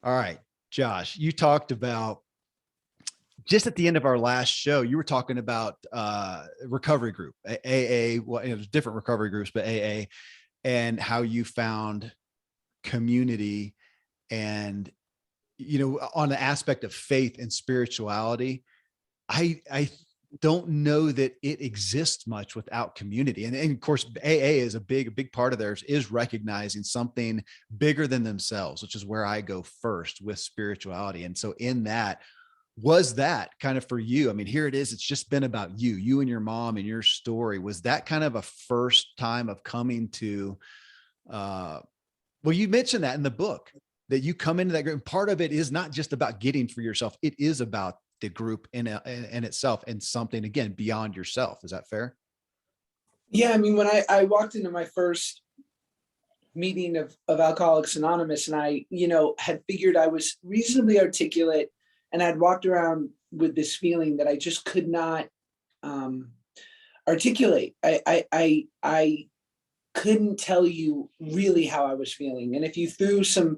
All right, Josh, you talked about just at the end of our last show, you were talking about recovery group, AA, well, there's different recovery groups, but AA, and how you found community and, on the aspect of faith and spirituality. I don't know that it exists much without community. And of course, AA is a big part of theirs is recognizing something bigger than themselves, which is where I go first with spirituality. And so in that, was that kind of for you? I mean, here it is. It's just been about you and your mom and your story. Was that kind of a first time of coming to, well, you mentioned that in the book that you come into that group. And part of it is not just about getting for yourself. It is about the group in itself and something, again, beyond yourself. Is that fair? Yeah. I mean, when I walked into my first meeting of Alcoholics Anonymous, and I, had figured I was reasonably articulate, and I'd walked around with this feeling that I just could not articulate. I couldn't tell you really how I was feeling. And if you threw some,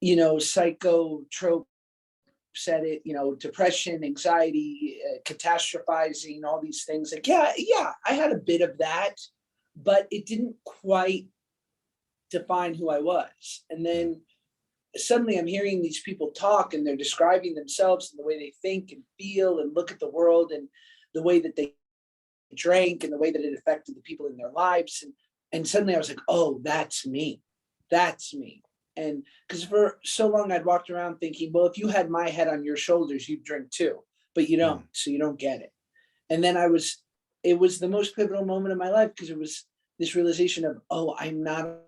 psychotrope at it, depression, anxiety, catastrophizing, all these things, like, yeah, I had a bit of that, but it didn't quite define who I was. And then suddenly I'm hearing these people talk, and they're describing themselves and the way they think and feel and look at the world, and the way that they drank and the way that it affected the people in their lives. And suddenly I was like, oh, that's me. That's me. And because for so long I'd walked around thinking, well, if you had my head on your shoulders, you'd drink too, but you don't. So you don't get it. And then it was the most pivotal moment of my life, because it was this realization of, oh, I'm not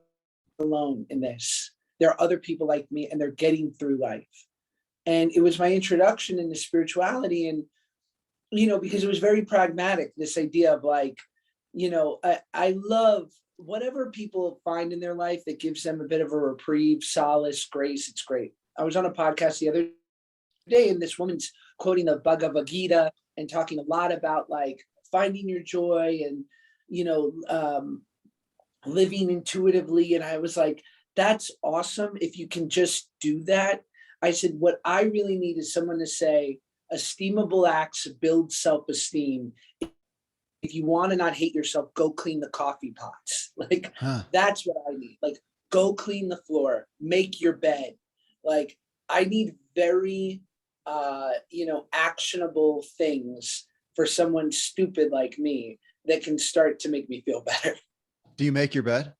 alone in this. There are other people like me, and they're getting through life. And it was my introduction into spirituality. And, because it was very pragmatic, this idea of like, I love whatever people find in their life that gives them a bit of a reprieve, solace, grace. It's great. I was on a podcast the other day, and this woman's quoting the Bhagavad Gita and talking a lot about like finding your joy and, living intuitively. And I was like, that's awesome if you can just do that. I said, what I really need is someone to say, esteemable acts build self-esteem. If you want to not hate yourself, go clean the coffee pots. Like, that's what I need. Like, go clean the floor, make your bed. Like, I need very, actionable things for someone stupid like me that can start to make me feel better. Do you make your bed?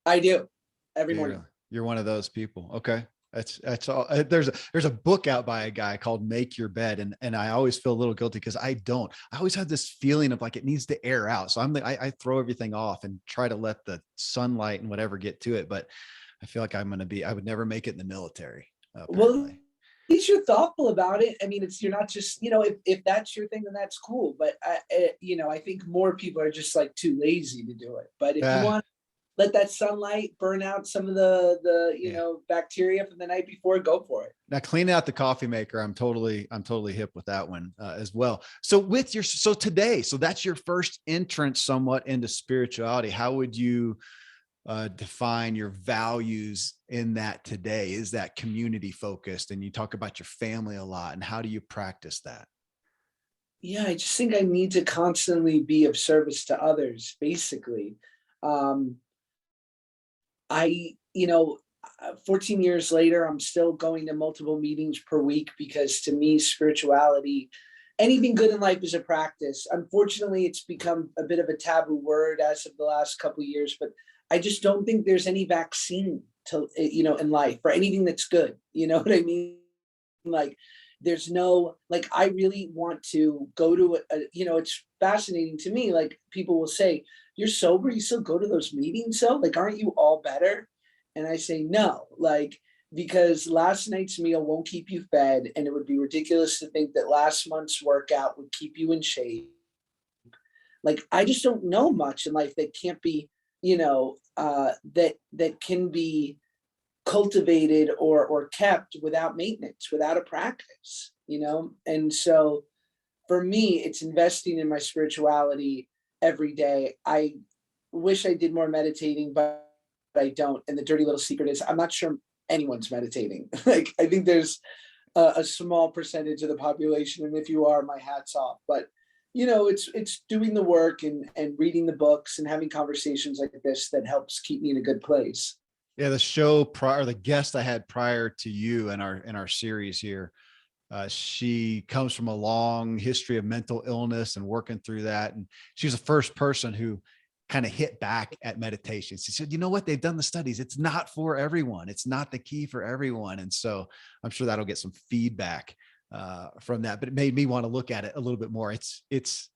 I do every morning. You're one of those people. Okay. That's all. There's a book out by a guy called Make Your Bed. And I always feel a little guilty because I always have this feeling of like, it needs to air out. So I throw everything off and try to let the sunlight and whatever get to it. But I feel like I would never make it in the military. Apparently. Well, at least you're thoughtful about it. I mean, you're not just, if that's your thing, then that's cool. But I think more people are just like too lazy to do it. But if you want, let that sunlight burn out some of the bacteria from the night before, go for it. Now, clean out the coffee maker. I'm totally hip with that one as well. So today, that's your first entrance somewhat into spirituality. How would you define your values in that today? Is that community focused? And you talk about your family a lot, and how do you practice that? Yeah, I just think I need to constantly be of service to others, basically. 14 years later, I'm still going to multiple meetings per week, because to me, spirituality, anything good in life is a practice. Unfortunately, it's become a bit of a taboo word as of the last couple of years, but I just don't think there's any vaccine to, in life for anything that's good. You know what I mean? Like, there's no, like, I really want to go to it's fascinating to me. Like, people will say, you're sober, you still go to those meetings? So like, aren't you all better? And I say, no, like, because last night's meal won't keep you fed. And it would be ridiculous to think that last month's workout would keep you in shape. Like, I just don't know much in life that can't be, that can be cultivated or kept without maintenance, without a practice, And so for me, it's investing in my spirituality every day. I wish I did more meditating, but I don't. And the dirty little secret is I'm not sure anyone's meditating. Like, I think there's a small percentage of the population, and if you are, my hat's off. But it's doing the work and reading the books and having conversations like this that helps keep me in a good place. Yeah, the show prior, the guest I had prior to you in our series here, she comes from a long history of mental illness and working through that. And she was the first person who kind of hit back at meditation. She said, you know what? They've done the studies. It's not for everyone. It's not the key for everyone. And so I'm sure that'll get some feedback from that, but it made me want to look at it a little bit more.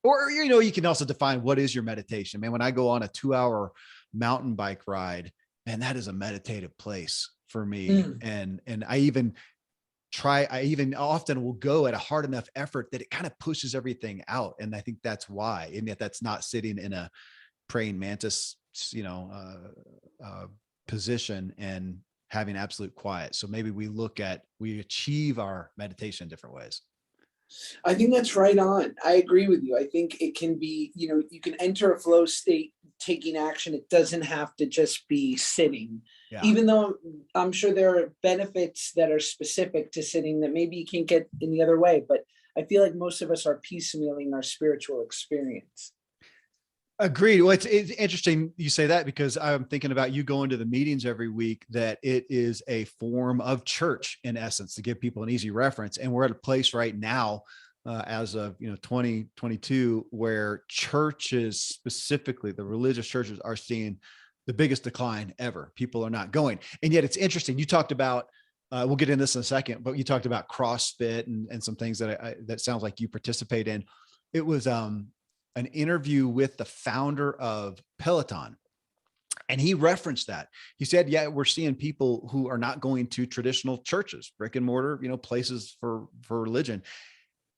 Or, you can also define what is your meditation, man. When I go on a 2-hour mountain bike ride, man, that is a meditative place for me. And I even often will go at a hard enough effort that it kind of pushes everything out. And I think that's why, and yet that's not sitting in a praying mantis, position and having absolute quiet. So maybe we achieve our meditation in different ways. I think that's right on. I agree with you. I think it can be, you can enter a flow state taking action. It doesn't have to just be sitting, Yeah. even though I'm sure there are benefits that are specific to sitting that maybe you can't get in the other way. But I feel like most of us are piecemealing our spiritual experience. Agreed. Well, it's interesting you say that, because I'm thinking about you going to the meetings every week, that it is a form of church in essence, to give people an easy reference. And we're at a place right now, as of 2022, where churches, specifically the religious churches, are seeing the biggest decline ever. People are not going. And yet it's interesting. You talked about, we'll get into this in a second, but you talked about CrossFit and some things that sounds like you participate in. It was, an interview with the founder of Peloton. And he referenced that. He said, yeah, we're seeing people who are not going to traditional churches, brick and mortar, places for religion,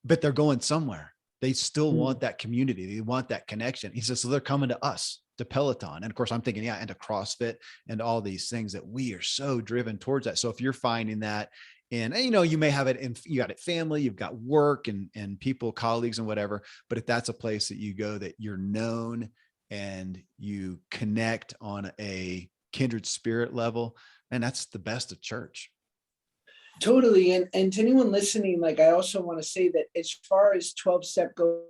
but they're going somewhere. They still want that community. They want that connection. He says, so they're coming to us, to Peloton. And of course I'm thinking, and to CrossFit and all these things that we are so driven towards that. So if you're finding that, and you may have it in, you got it family, you've got work and people, colleagues and whatever, but if that's a place that you go that you're known and you connect on a kindred spirit level, and that's the best of church. Totally. And to anyone listening, like, I also want to say that as far as 12-step goes,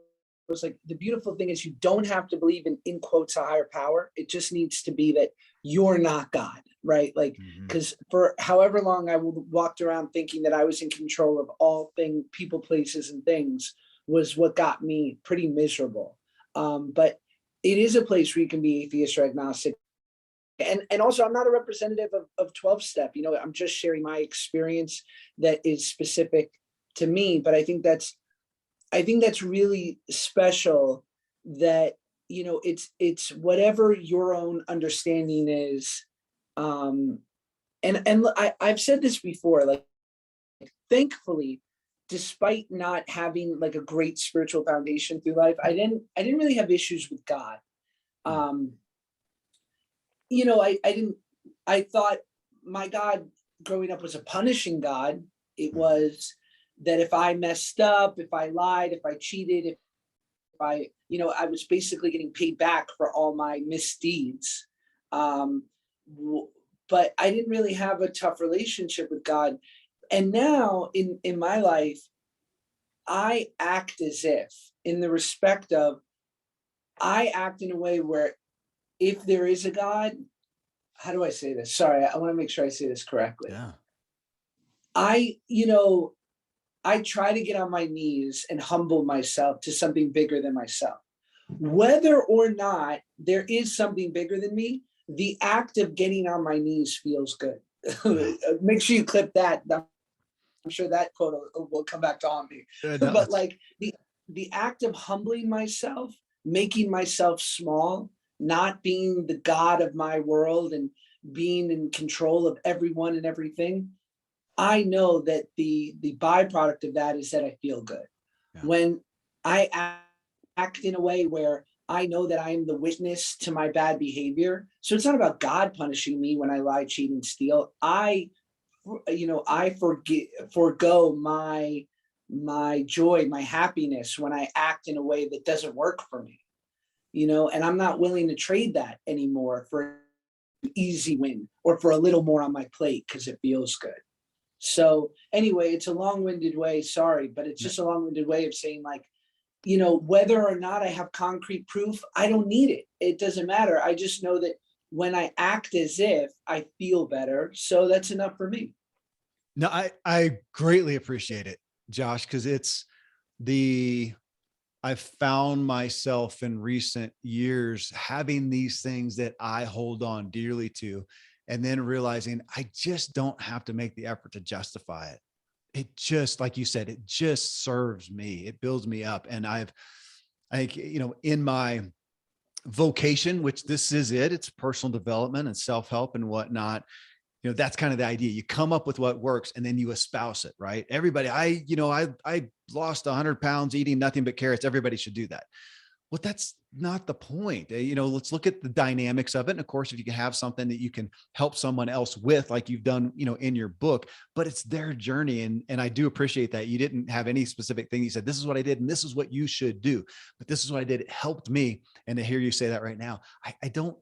like, the beautiful thing is you don't have to believe in quotes, a higher power. It just needs to be that you're not God, right? Like, because for however long I walked around thinking that I was in control of all people, places, and things, was what got me pretty miserable. But it is a place where you can be atheist or agnostic. And also, I'm not a representative of 12-step. I'm just sharing my experience that is specific to me. But I think that's really special, that it's whatever your own understanding is. And I've said this before, like, thankfully, despite not having like a great spiritual foundation through life, I didn't really have issues with God. I thought my God growing up was a punishing God. It was that if I messed up, if I lied, if I cheated, if I was basically getting paid back for all my misdeeds. But I didn't really have a tough relationship with God. And now in my life, I act as if, in the respect of, I act in a way where, if there is a God, how do I say this? Sorry, I want to make sure I say this correctly. Yeah. I try to get on my knees and humble myself to something bigger than myself. Whether or not there is something bigger than me, the act of getting on my knees feels good. Make sure you clip that. I'm sure that quote will come back to haunt me. But like the act of humbling myself, making myself small, not being the God of my world and being in control of everyone and everything, I know that the byproduct of that is that I feel good. Yeah. When I act in a way where I know that I am the witness to my bad behavior. So it's not about God punishing me when I lie, cheat, and steal. I forgo my joy, my happiness when I act in a way that doesn't work for me. And I'm not willing to trade that anymore for easy win or for a little more on my plate because it feels good. So anyway, it's a long-winded way, sorry, but it's just a long-winded way of saying like, whether or not I have concrete proof, I don't need it. It doesn't matter. I just know that when I act as if, I feel better. So that's enough for me. No, I greatly appreciate it, Josh, because I've found myself in recent years having these things that I hold on dearly to, and then realizing I just don't have to make the effort to justify it. It just, like you said, it just serves me. It builds me up. And I think, in my vocation, which this is it's personal development and self-help and whatnot. That's kind of the idea. You come up with what works and then you espouse it, right? Everybody, I lost 100 pounds eating nothing but carrots. Everybody should do that. Well, that's not the point. Let's look at the dynamics of it. And of course, if you can have something that you can help someone else with, like you've done, in your book, but it's their journey. And I do appreciate that you didn't have any specific thing. You said, this is what I did and this is what you should do. But this is what I did. It helped me. And to hear you say that right now, I don't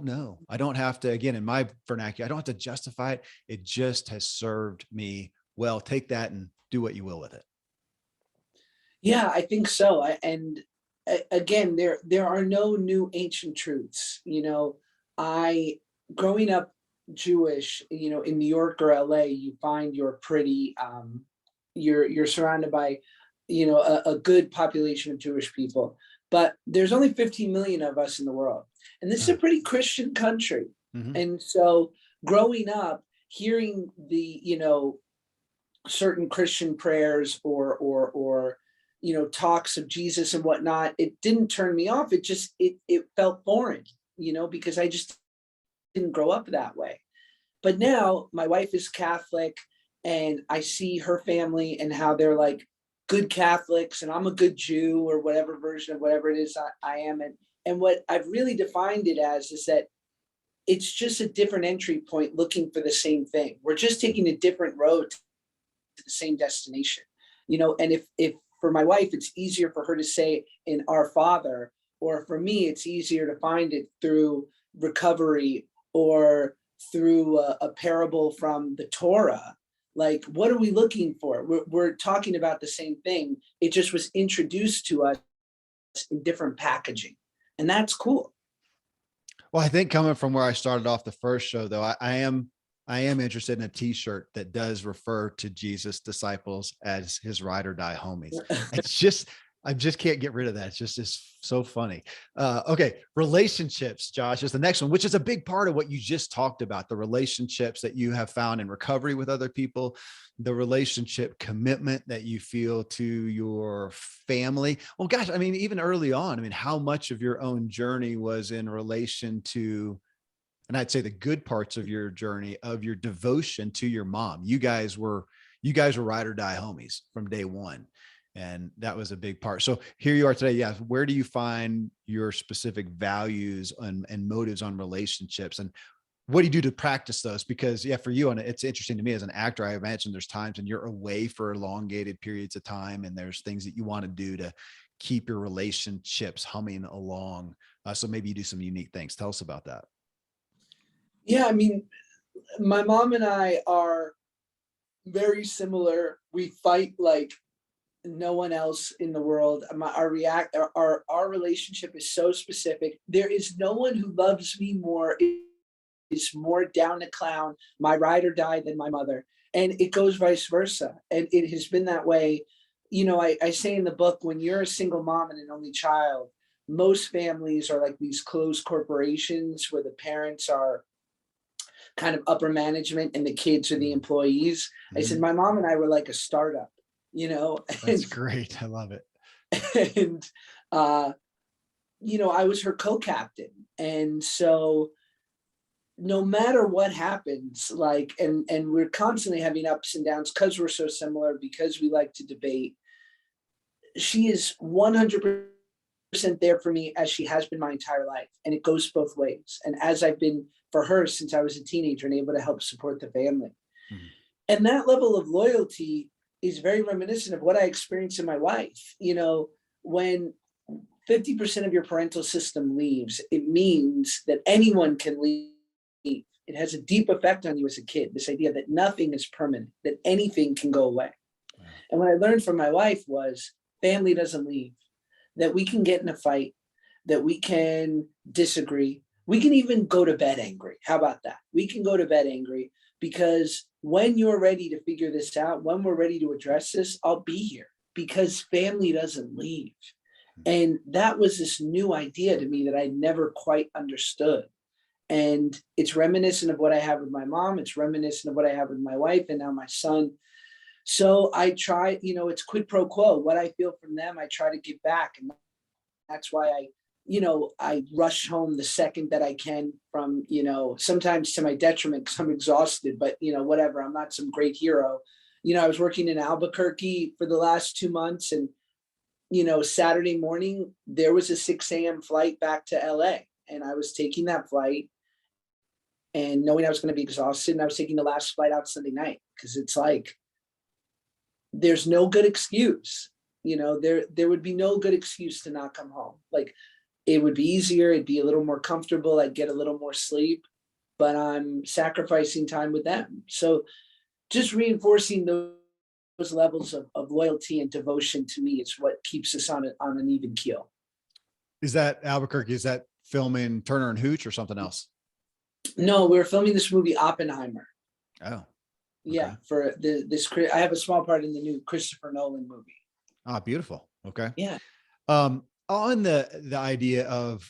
know. I don't have to, again, in my vernacular, I don't have to justify it. It just has served me well. Take that and do what you will with it. Yeah, I think so. And again, there are no new ancient truths. I growing up Jewish, in New York or LA, you find you're pretty you're surrounded by, a good population of Jewish people. But there's only 15 million of us in the world. And this is a pretty Christian country. Mm-hmm. And so growing up, hearing the, certain Christian prayers or talks of Jesus and whatnot, it didn't turn me off. It felt foreign, because I just didn't grow up that way. But now my wife is Catholic and I see her family and how they're like good Catholics and I'm a good Jew or whatever version of whatever it is I am. And what I've really defined it as is that it's just a different entry point looking for the same thing. We're just taking a different road to the same destination, and if for my wife, it's easier for her to say in Our Father, or for me, it's easier to find it through recovery or through a parable from the Torah. Like, what are we looking for? We're talking about the same thing. It just was introduced to us in different packaging. And that's cool. Well, I think coming from where I started off the first show, though, I am interested in a t-shirt that does refer to Jesus' disciples as his ride or die homies. I just can't get rid of that. It's so funny. Okay. Relationships, Josh, is the next one, which is a big part of what you just talked about, the relationships that you have found in recovery with other people, the relationship commitment that you feel to your family. Well, gosh, I mean, even early on, how much of your own journey was in relation to, and I'd say the good parts of your journey, of your devotion to your mom. You guys were ride or die homies from day one. And that was a big part. So here you are today. Yeah. Where do you find your specific values and motives on relationships? And what do you do to practice those? Because for you, and it's interesting to me as an actor, I imagine there's times when you're away for elongated periods of time and there's things that you want to do to keep your relationships humming along. So maybe you do some unique things. Tell us about that. Yeah, my mom and I are very similar. We fight like no one else in the world. Our relationship is so specific. There is no one who loves me more, is more down to clown, my ride or die, than my mother. And it goes vice versa. And it has been that way. I say in the book, when you're a single mom and an only child, most families are like these closed corporations where the parents are kind of upper management and the kids are the employees. I said, my mom and I were like a startup, That's great. I love it. And, I was her co-captain. And so no matter what happens, and we're constantly having ups and downs because we're so similar, because we like to debate, she is 100% there for me as she has been my entire life. And it goes both ways. And as I've been for her since I was a teenager and able to help support the family. Mm-hmm. And that level of loyalty is very reminiscent of what I experienced in my life. When 50% of your parental system leaves, it means that anyone can leave It has a deep effect on you as a kid, this idea that nothing is permanent, that anything can go away. Wow. And what I learned from my wife was family doesn't leave, that we can get in a fight, that we can disagree. We can even go to bed angry. How about that? We can go to bed angry because when you're ready to figure this out, when we're ready to address this, I'll be here because family doesn't leave. And that was this new idea to me that I never quite understood. And it's reminiscent of what I have with my mom. It's reminiscent of what I have with my wife and now my son. So I try, it's quid pro quo. What I feel from them, I try to give back. And that's why I rush home the second that I can from, sometimes to my detriment because I'm exhausted, but whatever, I'm not some great hero. I was working in Albuquerque for the last 2 months and, Saturday morning, there was a 6 a.m. flight back to LA and I was taking that flight and knowing I was going to be exhausted and I was taking the last flight out Sunday night because it's like, there's no good excuse, there would be no good excuse to not come home. Like it would be easier. It'd be a little more comfortable. I'd get a little more sleep, but I'm sacrificing time with them. So just reinforcing those levels of loyalty and devotion to me is what keeps us on an even keel. Is that Albuquerque? Is that filming Turner and Hooch or something else? No, we're filming this movie Oppenheimer. Oh, yeah. okay. For I have a small part in the new Christopher Nolan movie. Ah, beautiful. Okay. Yeah. On the idea of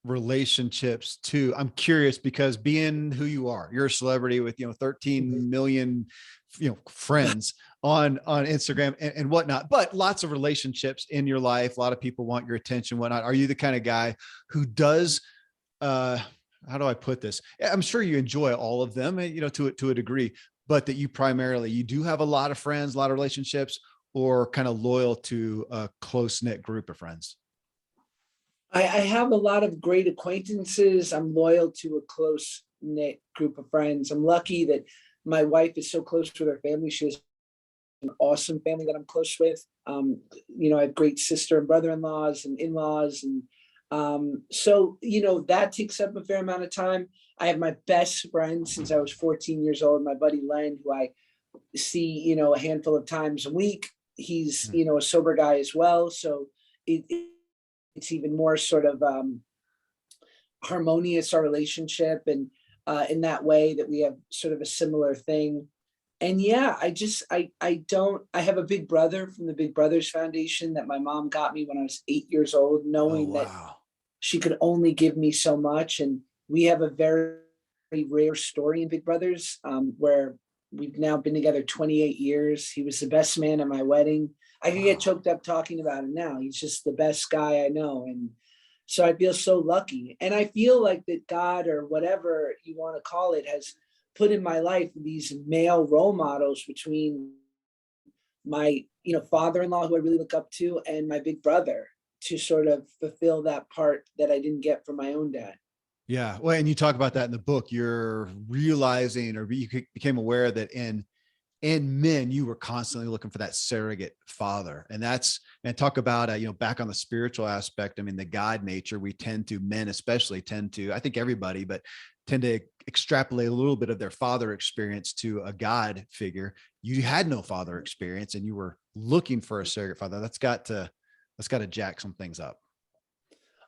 relationships too, I'm curious because being who you are, you're a celebrity with 13 million friends on Instagram and whatnot, but lots of relationships in your life. A lot of people want your attention, whatnot. Are you the kind of guy who does how do I put this? I'm sure you enjoy all of them, to a degree, but that you do have a lot of friends, a lot of relationships, or kind of loyal to a close-knit group of friends? I have a lot of great acquaintances. I'm loyal to a close knit group of friends. I'm lucky that my wife is so close with her family. She has an awesome family that I'm close with. I have great sister and brother-in-laws and in-laws. And so that takes up a fair amount of time. I have my best friend since I was 14 years old, my buddy Len, who I see, a handful of times a week. He's, a sober guy as well. So it's even more sort of harmonious, our relationship, and in that way that we have sort of a similar thing. And yeah, I have a big brother from the Big Brothers Foundation that my mom got me when I was 8 years old, Oh, knowing that wow. she could only give me so much. And we have a very rare story in Big Brothers where we've now been together 28 years. He was the best man at my wedding. I can get Wow. choked up talking about him now. He's just the best guy I know. And so I feel so lucky. And I feel like that God, or whatever you want to call it, has put in my life these male role models between my, father-in-law, who I really look up to, and my big brother, to sort of fulfill that part that I didn't get from my own dad. Yeah. Well, and you talk about that in the book. You're realizing, or you became aware that in men, you were constantly looking for that surrogate father. And talk about, back on the spiritual aspect. I mean, the God nature, men especially tend to, I think everybody, but tend to extrapolate a little bit of their father experience to a God figure. You had no father experience and you were looking for a surrogate father. That's got to jack some things up.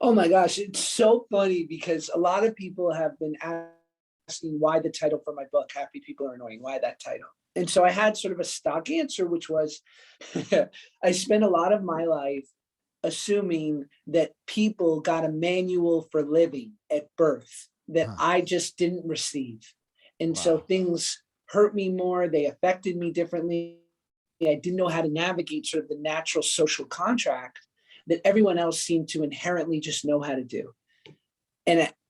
Oh my gosh, it's so funny because a lot of people have been asking why the title for my book, Happy People Are Annoying, why that title? And so I had sort of a stock answer, which was I spent a lot of my life assuming that people got a manual for living at birth that I just didn't receive. And so Wow. things hurt me more, they affected me differently. I didn't know how to navigate sort of the natural social contract that everyone else seemed to inherently just know how to do.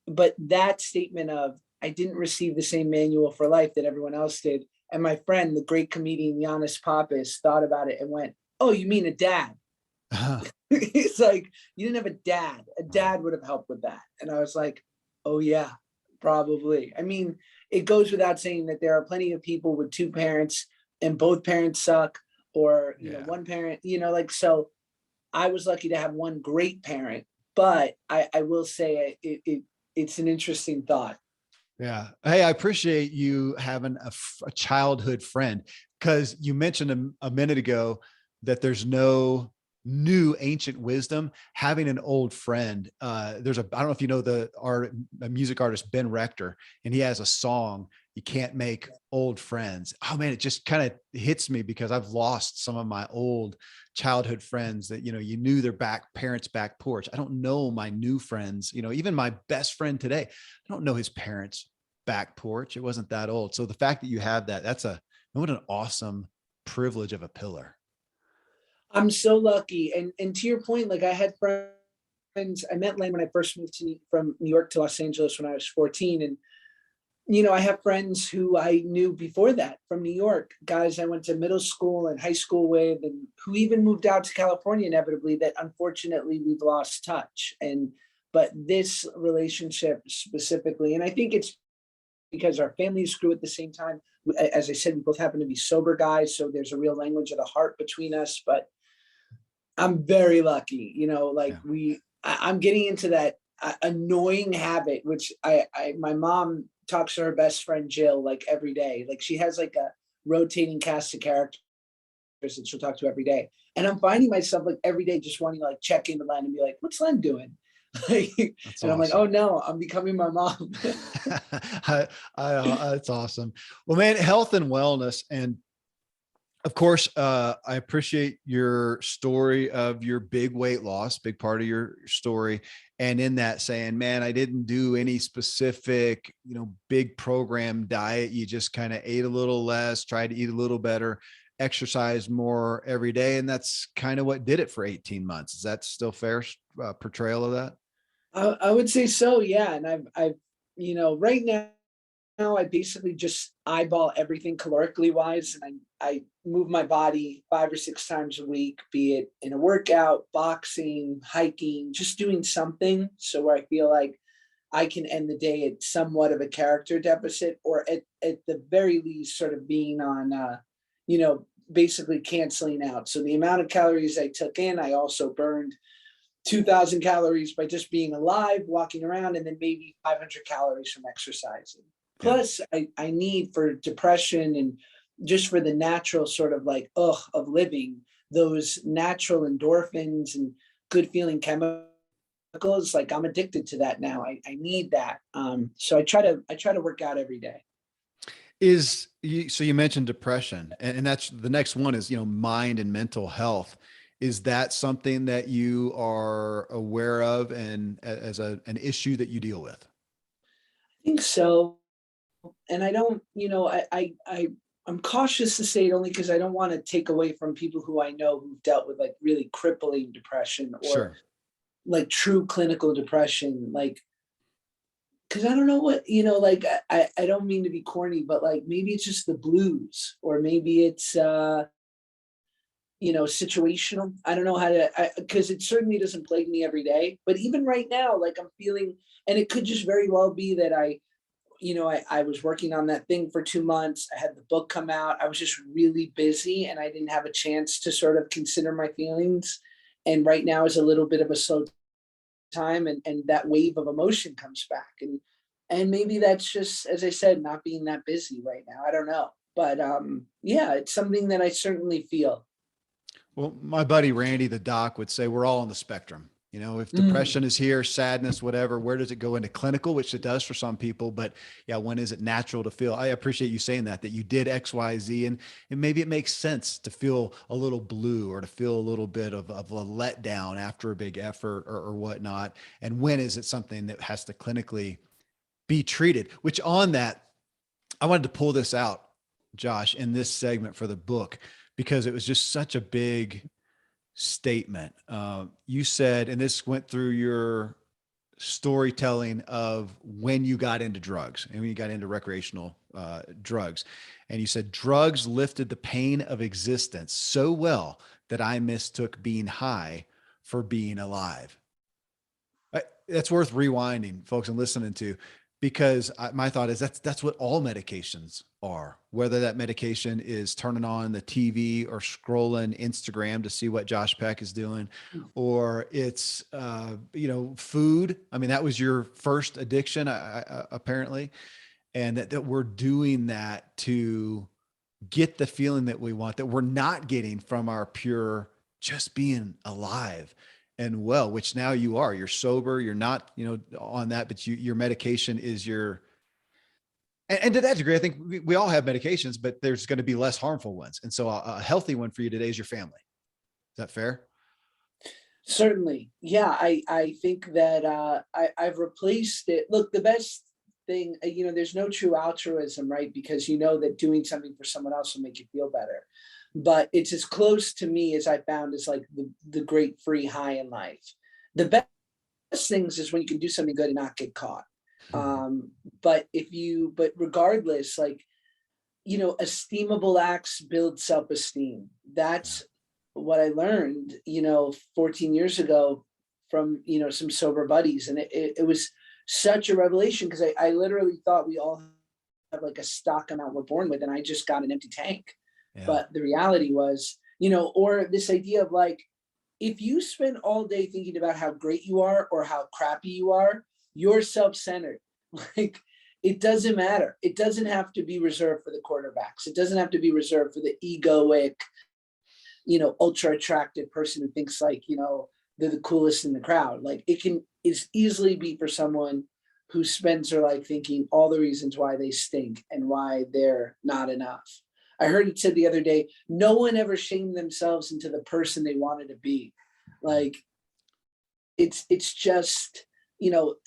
But that statement of I didn't receive the same manual for life that everyone else did. And my friend, the great comedian Giannis Pappas, thought about it and went, "Oh, you mean a dad?" It's like, you didn't have a dad. A dad would have helped with that. And I was like, oh yeah, probably. I mean, it goes without saying that there are plenty of people with two parents and both parents suck, or one parent, so I was lucky to have one great parent, but I will say it's an interesting thought. Yeah. Hey, I appreciate you having a childhood friend, because you mentioned a minute ago that there's no new ancient wisdom. Having an old friend. I don't know if you know a music artist, Ben Rector, and he has a song, "You Can't Make Old Friends." Oh man, it just kind of hits me because I've lost some of my old childhood friends that, you knew their parents' back porch. I don't know my new friends, even my best friend today. I don't know his parents' back porch. It wasn't that old. So the fact that you have that, what an awesome privilege of a pillar. I'm so lucky. And to your point, like I had friends, I met Len when I first moved from New York to Los Angeles when I was 14. And I have friends who I knew before that from New York, guys I went to middle school and high school with, and who even moved out to California inevitably, that unfortunately we've lost touch. But this relationship specifically, and I think it's because our families grew at the same time. As I said, we both happen to be sober guys, so there's a real language of the heart between us. But I'm very lucky, like Yeah. I'm getting into that annoying habit, which my mom talks to her best friend Jill like every day. Like she has like a rotating cast of characters that she'll talk to every day. And I'm finding myself like every day just wanting to like check in with Len and be like, what's Len doing? Like, That's and I'm like, awesome. oh no, I'm becoming my mom. That's awesome. Well, man, health and wellness. And of course, I appreciate your story of your big weight loss, big part of your story. And in that saying, man, I didn't do any specific, big program diet. You just kind of ate a little less, tried to eat a little better, exercise more every day. And that's kind of what did it for 18 months. Is that still fair portrayal of that? I would say so, yeah. And I've, right now I basically just eyeball everything calorically wise, and I move my body 5 or 6 times a week, be it in a workout, boxing, hiking, just doing something. So where I feel like I can end the day at somewhat of a character deficit, or at the very least, sort of being on, basically canceling out. So the amount of calories I took in, I also burned 2,000 calories by just being alive, walking around, and then maybe 500 calories from exercising. Yeah. Plus, I need for depression and just for the natural sort of like, of living, those natural endorphins and good feeling chemicals. Like I'm addicted to that now. I need that. So I try to work out every day. So you mentioned depression, and that's the next one is, mind and mental health. Is that something that you are aware of and as an issue that you deal with? I think so. And I don't, I'm cautious to say it only because I don't want to take away from people who I know who've dealt with like really crippling depression or Sure. like true clinical depression. Like, because I don't know what, like I don't mean to be corny, but like maybe it's just the blues, or maybe it's situational. I don't know how to, because it certainly doesn't plague me every day. But even right now, like I'm feeling, and it could just very well be that I was working on that thing for 2 months. I had the book come out. I was just really busy and I didn't have a chance to sort of consider my feelings. And right now is a little bit of a slow time, and that wave of emotion comes back. And maybe that's just, as I said, not being that busy right now. I don't know. But yeah, it's something that I certainly feel. Well, my buddy Randy, the doc, would say we're all on the spectrum. If Mm. depression is here, sadness, whatever, where does it go into clinical, which it does for some people? But yeah, when is it natural to feel? I appreciate you saying that you did X, Y, Z, and maybe it makes sense to feel a little blue or to feel a little bit of a letdown after a big effort or whatnot. And when is it something that has to clinically be treated? Which on that, I wanted to pull this out, Josh, in this segment for the book, because it was just such a big statement. You said, and this went through your storytelling of when you got into drugs and when you got into recreational drugs. And you said, drugs lifted the pain of existence so well that I mistook being high for being alive. That's worth rewinding, folks, and listening to, because my thought is that's what all medications are. Whether that medication is turning on the TV or scrolling Instagram to see what Josh Peck is doing, or it's food. I mean, that was your first addiction, apparently. and that we're doing that to get the feeling that we want, that we're not getting from our pure just being alive and well, which now you're sober, you're not, on that, but your medication is and to that degree, I think we all have medications, but there's going to be less harmful ones. And so a healthy one for you today is your family. Is that fair? Certainly. Yeah, I think that I've replaced it. Look, the best thing, there's no true altruism, right? Because you know that doing something for someone else will make you feel better. But it's as close to me as I found as like the great free high in life. The best things is when you can do something good and not get caught. But regardless, like, esteemable acts build self-esteem. That's what I learned, 14 years ago from, some sober buddies. And it was such a revelation because I literally thought we all have like a stock amount we're born with, and I just got an empty tank. Yeah. But the reality was, or this idea of like, if you spend all day thinking about how great you are or how crappy you are, you're self-centered. Like, it doesn't matter. It doesn't have to be reserved for the quarterbacks. It doesn't have to be reserved for the egoic, ultra attractive person who thinks like, they're the coolest in the crowd. Like, it can is easily be for someone who spends their life thinking all the reasons why they stink and why they're not enough. I heard it said the other day, no one ever shamed themselves into the person they wanted to be. Like, it's just,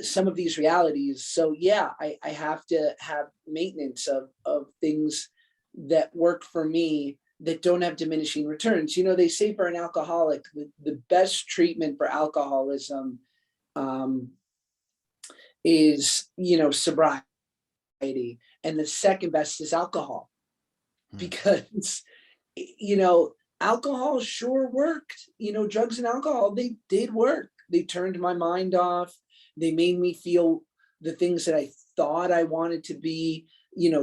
some of these realities. So yeah, I have to have maintenance of things that work for me that don't have diminishing returns. They say for an alcoholic, the best treatment for alcoholism is, sobriety. And the second best is alcohol. Because, alcohol sure worked. Drugs and alcohol, they did work. They turned my mind off. They made me feel the things that I thought I wanted to be,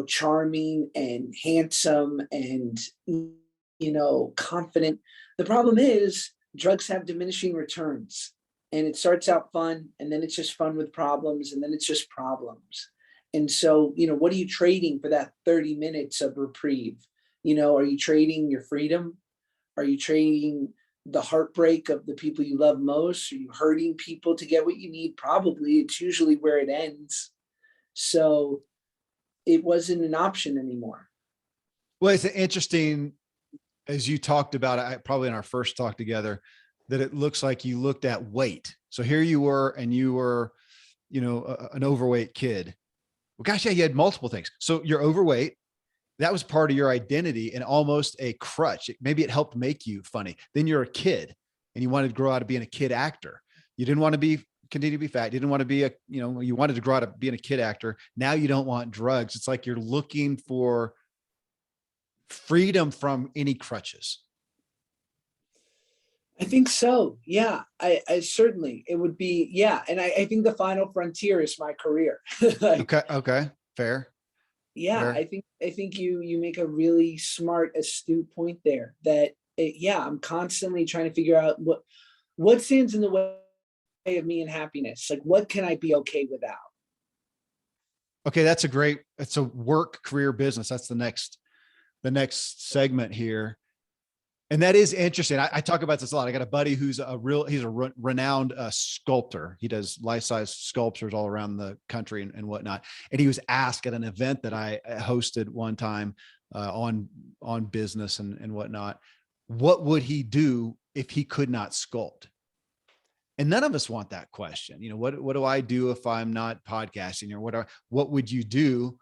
charming and handsome and, confident. The problem is drugs have diminishing returns, and it starts out fun, and then it's just fun with problems, and then it's just problems. And so, what are you trading for that 30 minutes of reprieve? Are you trading your freedom? Are you trading the heartbreak of the people you love most? Are you hurting people to get what you need? Probably. It's usually where it ends. So it wasn't an option anymore. Well, it's interesting, as you talked about it, probably in our first talk together, that it looks like you looked at weight. So here you were, and you were, an overweight kid. Well, gosh, yeah, you had multiple things. So you're overweight. That was part of your identity and almost a crutch. Maybe it helped make you funny. Then you're a kid and you wanted to grow out of being a kid actor. You didn't want to continue to be fat. You didn't want to be you wanted to grow out of being a kid actor. Now you don't want drugs. It's like you're looking for freedom from any crutches. I think so. Yeah, I certainly, it would be, yeah. And I think the final frontier is my career. Like, Okay. Fair. yeah, Fair. I think you make a really smart, astute point there that I'm constantly trying to figure out what stands in the way of me and happiness. Like, what can I be okay without? Okay. It's a work, career, business. That's the next segment here. And that is interesting. I talk about this a lot. I got a buddy who's he's a renowned sculptor. He does life-size sculptures all around the country and whatnot. And he was asked at an event that I hosted one time on business and whatnot, what would he do if he could not sculpt? And none of us want that question. What do I do if I'm not podcasting, or what would you do?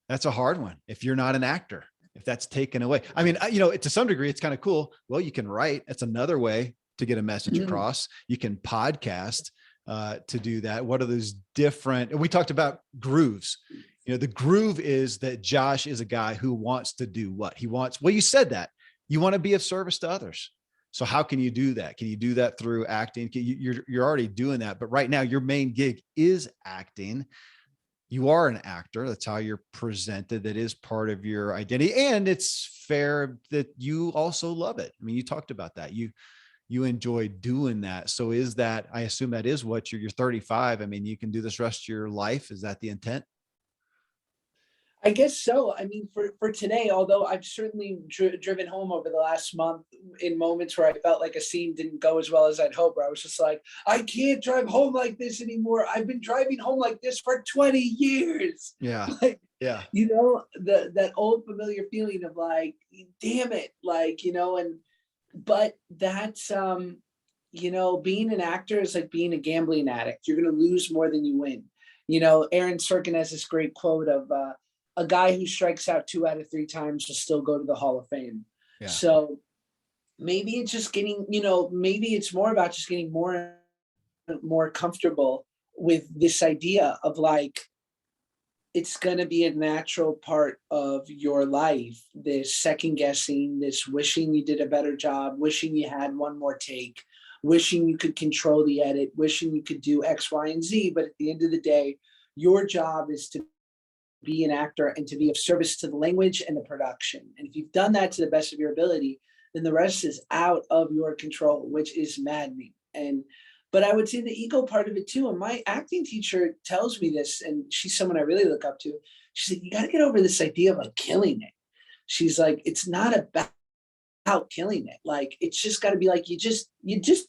That's a hard one. If you're not an actor, if that's taken away. I mean, to some degree, it's kind of cool. Well, you can write. That's another way to get a message across. You can podcast to do that. What are those different, and we talked about grooves. The groove is that Josh is a guy who wants to do what he wants. Well, you said that you want to be of service to others. So how can you do that? Can you do that through acting? You're already doing that, but right now your main gig is acting. You are an actor. That's how you're presented. That is part of your identity. And it's fair that you also love it. I mean, you talked about that. You enjoy doing that. So I assume that is what you're 35. I mean, you can do this rest of your life. Is that the intent? I guess so. I mean, for today, although I've certainly driven home over the last month in moments where I felt like a scene didn't go as well as I'd hoped, where I was just like, I can't drive home like this anymore. I've been driving home like this for 20 years. Yeah. Like, Yeah. that old familiar feeling of like, damn it, like, and but that's being an actor is like being a gambling addict. You're gonna lose more than you win. Aaron Sorkin has this great quote of a guy who strikes out 2 out of 3 times will still go to the Hall of Fame. Yeah. So maybe it's just getting, maybe it's more about just getting more comfortable with this idea of like it's going to be a natural part of your life, this second guessing, this wishing you did a better job, wishing you had one more take, wishing you could control the edit, wishing you could do X, Y, and Z. But at the end of the day, your job is to be an actor and to be of service to the language and the production. And if you've done that to the best of your ability, then the rest is out of your control, which is maddening. But I would say the ego part of it too. And my acting teacher tells me this, and she's someone I really look up to. She's like, you got to get over this idea of like killing it. She's like, it's not about killing it. Like, it's just got to be like, you just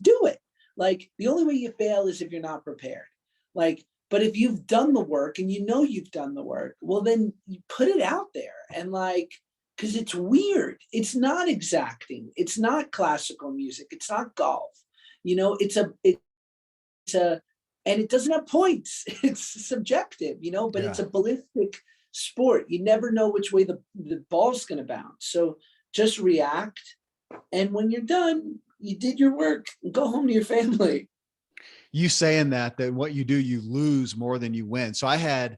do it. Like, the only way you fail is if you're not prepared. Like, but if you've done the work and you've done the work, well, then you put it out there and like, because it's weird. It's not exacting. It's not classical music. It's not golf. And it doesn't have points. It's subjective, but Yeah. it's a ballistic sport. You never know which way the ball's going to bounce. So just react. And when you're done, you did your work. Go home to your family. You saying that what you do, you lose more than you win. So I had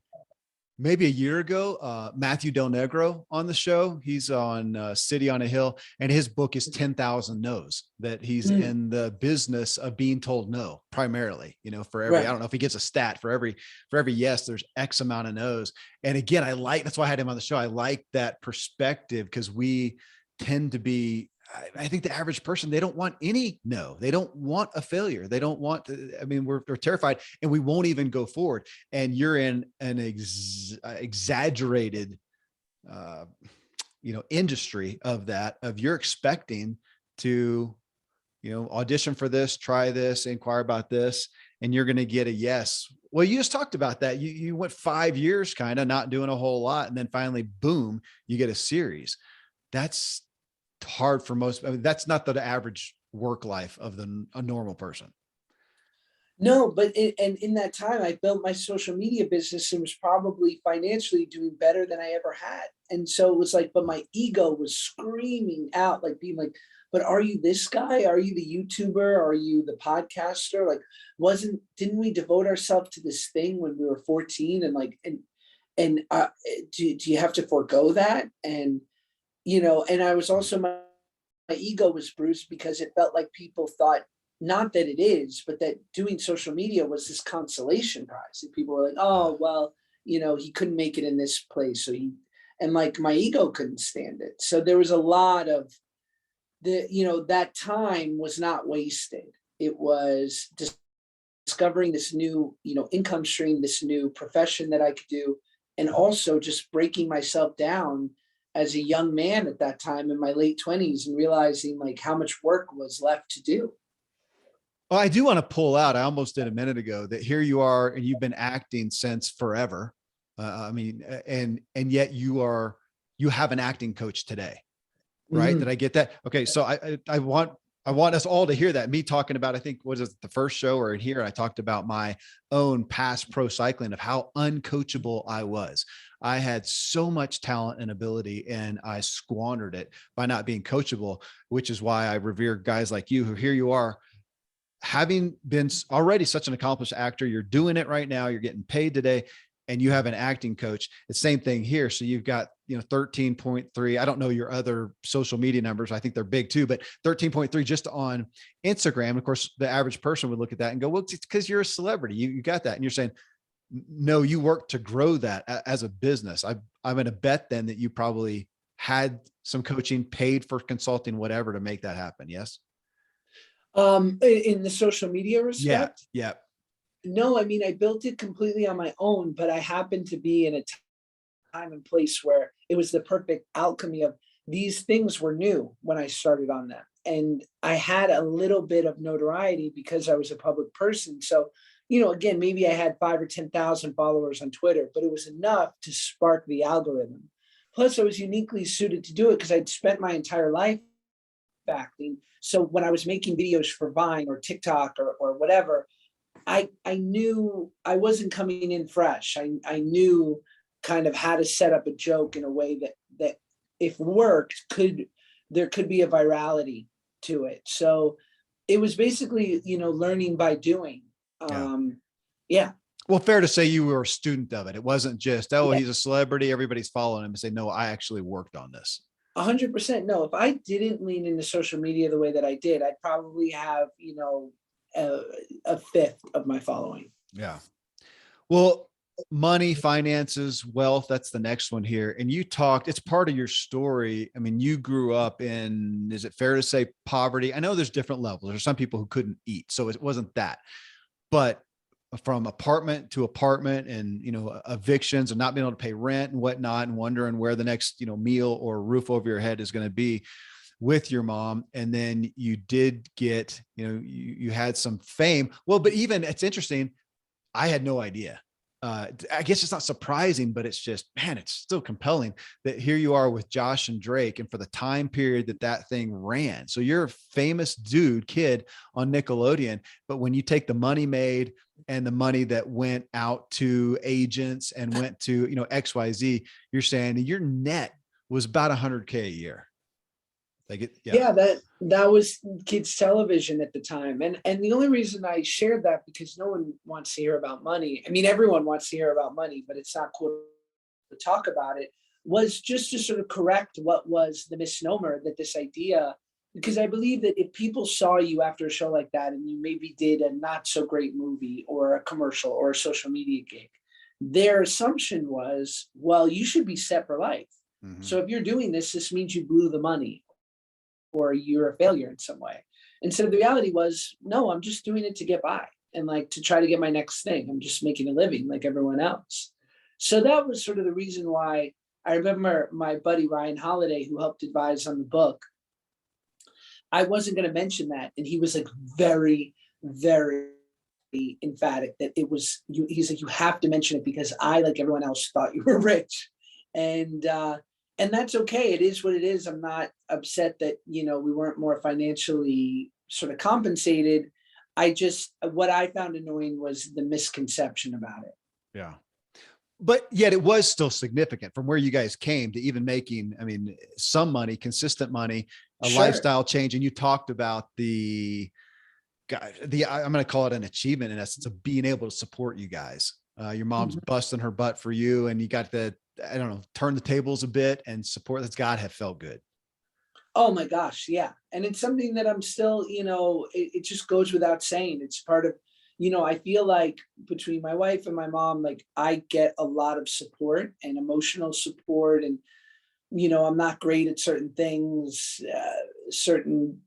maybe a year ago, Matthew Del Negro on the show. He's on City on a Hill, and his book is 10,000 No's, that he's in the business of being told no primarily, for every, I don't know if he gives a stat for every yes, there's X amount of no's. And again, that's why I had him on the show. I like that perspective because we tend to be, I think the average person, they don't want any no. They don't want a failure. They don't want to, we're terrified and we won't even go forward. And you're in an exaggerated, industry of that, of you're expecting to, audition for this, try this, inquire about this, and you're going to get a yes. Well, you just talked about that. You went 5 years kind of not doing a whole lot. And then finally, boom, you get a series. That's hard for most. That's not the average work life of a normal person. No, but in that time, I built my social media business and was probably financially doing better than I ever had. And so it was like, but my ego was screaming out, like being like, but are you this guy? Are you the YouTuber? Are you the podcaster? Like, didn't we devote ourselves to this thing when we were 14? And like, do you have to forego that? And, and I was also, my ego was bruised because it felt like people thought, not that it is, but that doing social media was this consolation prize. And people were like, oh, well, he couldn't make it in this place. And like my ego couldn't stand it. So there was a lot of that time was not wasted. It was discovering this new, income stream, this new profession that I could do. And also just breaking myself down as a young man at that time in my late 20s and realizing like how much work was left to do. Well, I do want to pull out, I almost did a minute ago, that here you are and you've been acting since forever. And yet you have an acting coach today, right? Did I get that? Okay. So I want us all to hear that. Me talking about, I think, was it the first show or in here, I talked about my own past pro cycling of how uncoachable I was. I had so much talent and ability and I squandered it by not being coachable, which is why I revere guys like you who here you are, having been already such an accomplished actor. You're doing it right now. You're getting paid today and you have an acting coach. It's the same thing here. So you've got, 13.3. I don't know your other social media numbers. I think they're big too, but 13.3 just on Instagram. Of course, the average person would look at that and go, well, it's because you're a celebrity. You got that. And you're saying, no, you work to grow that as a business. I'm going to bet then that you probably had some coaching, paid for consulting, whatever, to make that happen. Yes. In the social media respect? Yeah. No, I built it completely on my own, but I happened to be in a time and place where it was the perfect alchemy of these things were new when I started on them. And I had a little bit of notoriety because I was a public person. So, again, maybe I had 5 or 10,000 followers on Twitter, but it was enough to spark the algorithm. Plus, I was uniquely suited to do it because I'd spent my entire life acting. So when I was making videos for Vine or TikTok or whatever, I knew I wasn't coming in fresh. I knew kind of how to set up a joke in a way that if worked there could be a virality to it. So it was basically, learning by doing. Yeah. Yeah. Well, fair to say you were a student of it. It wasn't just, oh, Yeah. he's a celebrity, everybody's following him, and say, no, I actually worked on this. 100% no. If I didn't lean into social media the way that I did, I'd probably have, a, a fifth of my following. Yeah. Well, money, finances, wealth, that's the next one here. And you talked, it's part of your story. I mean, you grew up in, is it fair to say poverty? I know there's different levels. There's some people who couldn't eat. So it wasn't that, but from apartment to apartment and, evictions and not being able to pay rent and whatnot and wondering where the next, meal or roof over your head is going to be with your mom. And then you did get, you had some fame. Well, but even it's interesting. I had no idea. I guess it's not surprising, but it's just, man, it's still compelling that here you are with Josh and Drake, and for the time period that thing ran. So you're a famous kid on Nickelodeon, but when you take the money made and the money that went out to agents and went to, XYZ, you're saying your net was about 100K a year. Yeah, that was kids television at the time. And the only reason I shared that, because no one wants to hear about money. I mean, everyone wants to hear about money, but it's not cool to talk about it, was just to sort of correct what was the misnomer that this idea, because I believe that if people saw you after a show like that and you maybe did a not so great movie or a commercial or a social media gig, their assumption was, well, you should be set for life. Mm-hmm. So if you're doing this means you blew the money or you're a failure in some way. And so the reality was, no, I'm just doing it to get by and like to try to get my next thing. I'm just making a living like everyone else. So that was sort of the reason why I remember my buddy Ryan Holiday, who helped advise on the book. I wasn't going to mention that. And he was like very, very emphatic that it was, he's like, you have to mention it because I, like everyone else, thought you were rich. And that's okay. It is what it is. I'm not upset that, we weren't more financially sort of compensated. What I found annoying was the misconception about it. Yeah. But yet it was still significant from where you guys came to even making, I mean, some money, consistent money, a lifestyle change. And you talked about I'm going to call it an achievement in essence of being able to support you guys. Your mom's busting her butt for you, and you got to, I don't know, turn the tables a bit and support. That's got to have felt good. Oh my gosh. Yeah. And it's something that I'm still, it just goes without saying. It's part of, I feel like between my wife and my mom, like I get a lot of support and emotional support. And, I'm not great at certain things, certain,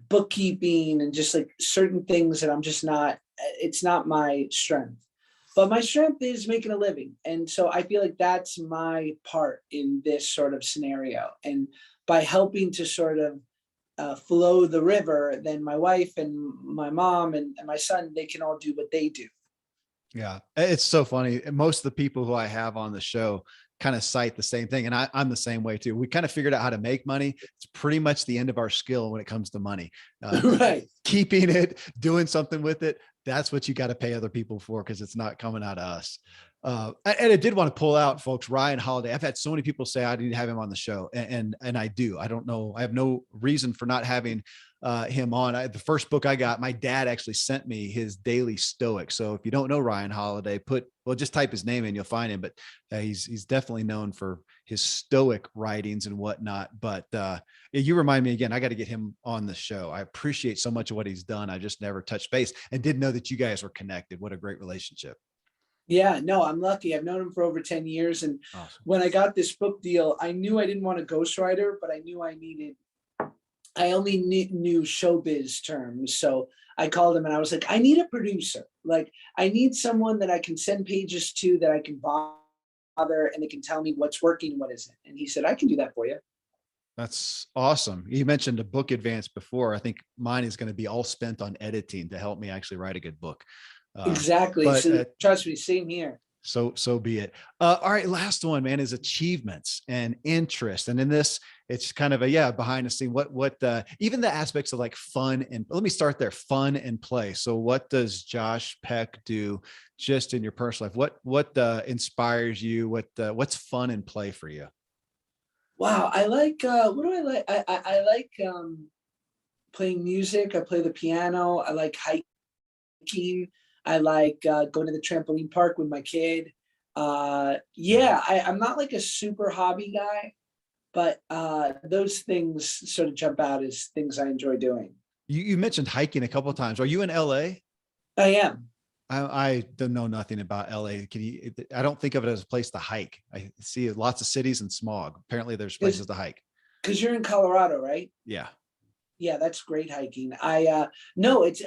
bookkeeping and just like certain things that I'm just not, it's not my strength. But my strength is making a living. And so I feel like that's my part in this sort of scenario. And by helping to sort of flow the river, then my wife and my mom and my son, they can all do what they do. Yeah. It's so funny. Most of the people who I have on the show kind of cite the same thing. And I'm the same way too. We kind of figured out how to make money. It's pretty much the end of our skill when it comes to money. Right. Keeping it, doing something with it. That's what you got to pay other people for, because it's not coming out of us. And I did want to pull out, folks, Ryan Holiday. I've had so many people say I need to have him on the show, and I do. I don't know. I have no reason for not having him on. The first book I got, my dad actually sent me his Daily Stoic. So if you don't know Ryan Holiday, just type his name in, you'll find him. But he's definitely known for his Stoic writings and whatnot. But you remind me again, I got to get him on the show. I appreciate so much of what he's done. I just never touched base and didn't know that you guys were connected. What a great relationship. Yeah, no, I'm lucky. I've known him for over 10 years. And Awesome. When I got this book deal, I knew I didn't want a ghostwriter, but I only knew showbiz terms. So I called him and I was like, I need a producer. Like, I need someone that I can send pages to, that I can buy and they can tell me what's working, what isn't. And he said, I can do that for you. That's awesome. You mentioned a book advance before. I think mine is going to be all spent on editing to help me actually write a good book. Exactly. But So trust me, same here. so be it. All right, last one, man, is achievements and interest. And in this, it's kind of a behind the scene. What even the aspects of like fun, and let me start there, fun and play. So what does Josh Peck do just in your personal life? What inspires you? What's fun and play for you? Wow, I like what do I like? I like playing music. I play the piano. I like hiking. I like going to the trampoline park with my kid. Yeah, I'm not like a super hobby guy, but those things sort of jump out as things I enjoy doing. You mentioned hiking a couple of times. Are you in LA? I am. I don't know nothing about LA. Can you? I don't think of it as a place to hike. I see lots of cities and smog. Apparently, there's places to hike. Because you're in Colorado, right? Yeah. Yeah, that's great hiking. I no, it's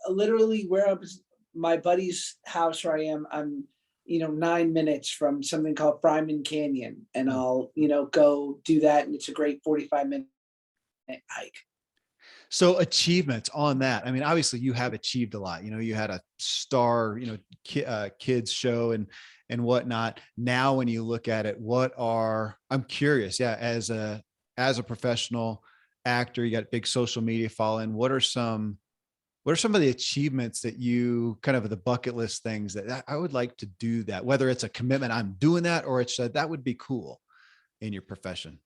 literally where I was, my buddy's house where I am. I'm 9 minutes from something called Fryman Canyon, and Oh. I'll go do that, and it's a great 45-minute hike. So achievements on that. I mean, obviously, you have achieved a lot. You had a star, kids show and whatnot. Now, when you look at it, I'm curious. Yeah, as a professional actor, you got big social media following. What are some of the achievements that you kind of the bucket list things that I would like to do that, whether it's a commitment, I'm doing that, or it's that would be cool in your profession?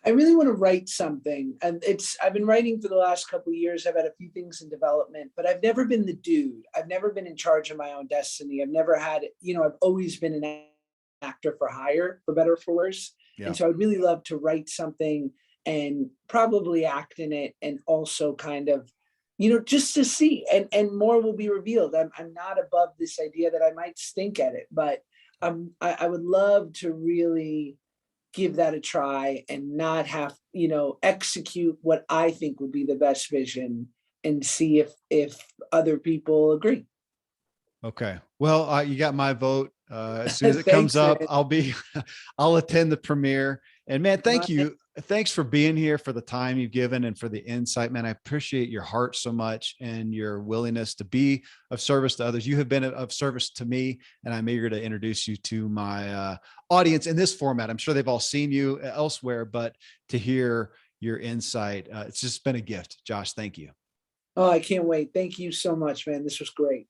I really want to write something, and I've been writing for the last couple of years. I've had a few things in development, but I've never been the dude. I've never been in charge of my own destiny. I've never had, I've always been an actor for hire, for better or for worse. Yeah. And so I'd really love to write something and probably act in it, and also kind of, just to see, and more will be revealed. I'm not above this idea that I might stink at it, but I would love to really give that a try and not have, execute what I think would be the best vision, and see if other people agree. Okay. Well, you got my vote. As soon as it comes Thanks, up, man. I'll attend the premiere. And man, thank My, you. Thanks for being here, for the time you've given and for the insight, man. I appreciate your heart so much and your willingness to be of service to others. You have been of service to me, and I'm eager to introduce you to my audience in this format. I'm sure they've all seen you elsewhere, but to hear your insight, it's just been a gift. Josh, thank you. oh, I can't wait. Thank you so much, man. This was great.